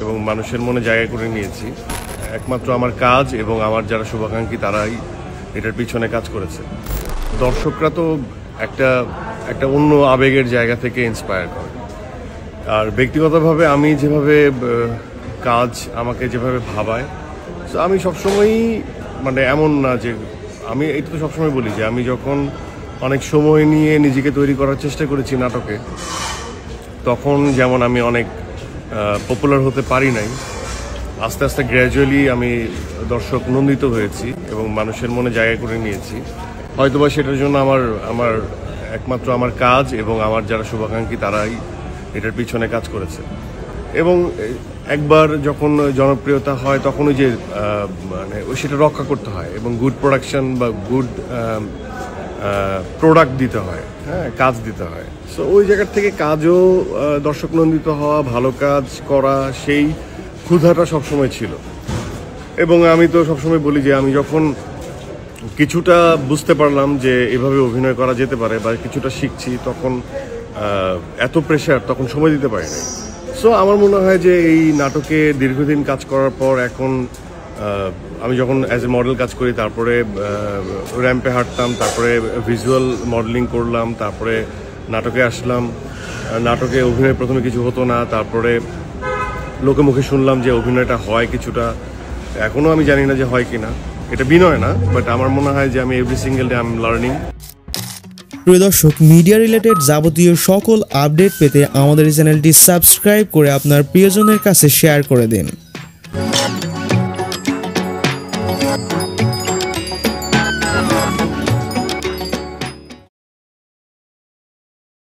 এবং মানুষের মনে জায়গা করে নিয়েছি। একমাত্র আমার কাজ এবং আমার যারা শুভাকাঙ্ক্ষী তারাই এটার পিছনে কাজ করেছে। দর্শকরা তো একটা অন্য আবেগের জায়গা থেকে ইন্সপায়ার করে। আর ব্যক্তিগতভাবে আমি যেভাবে কাজ আমাকে যেভাবে ভাবায়, তো আমি সবসময়ই এমন না যে আমি এটা তো সবসময় বলি যে আমি যখন অনেক সময় নিয়ে নিজেকে তৈরি করার চেষ্টা করেছি নাটকে, তখন যেমন আমি অনেক পপুলার হতে পারি নাই। আস্তে আস্তে গ্র্যাজুয়ালি আমি দর্শক নন্দিত হয়েছি এবং মানুষের মনে জায়গা করে নিয়েছি। হয়তোবা সেটার জন্য আমার একমাত্র আমার কাজ এবং আমার যারা শুভাকাঙ্ক্ষী তারাই এটার পিছনে কাজ করেছে। এবং একবার যখন জনপ্রিয়তা হয় তখন ওই যে সেটা রক্ষা করতে হয় এবং গুড প্রোডাকশন বা গুড প্রোডাক্ট দিতে হয়, হ্যাঁ, কাজ দিতে হয়। সো ওই জায়গার থেকে কাজও দর্শক নন্দিত হওয়া, ভালো কাজ করা, সেই ক্ষুধাটা সবসময় ছিল। এবং আমি তো সবসময় বলি যে আমি যখন কিছুটা বুঝতে পারলাম যে এভাবে অভিনয় করা যেতে পারে বা কিছুটা শিখছি, তখন এত প্রেশার তখন সময় দিতে পারি না। সো আমার মনে হয় যে এই নাটকে দীর্ঘদিন কাজ করার পর এখন আমি যখন অ্যাজ এ মডেল কাজ করি, তারপরে র্যাম্পে হাঁটতাম, তারপরে ভিজুয়াল মডেলিং করলাম, তারপরে নাটকে আসলাম। নাটকে অভিনয় প্রথমে কিছু হতো না, তারপরে লোকে মুখে শুনলাম যে অভিনয়টা হয় কিছুটা। এখনও আমি জানি না যে হয় কিনা, এটা বিনয় না, বাট আমার মনে হয় যে আমি every single day I am learning. প্রিয় দর্শক, মিডিয়া রিলেটেড যাবতীয় সকল আপডেট পেতে আমাদের চ্যানেলটি সাবস্ক্রাইব করে আপনার প্রিয়জনের কাছে শেয়ার করে দিন।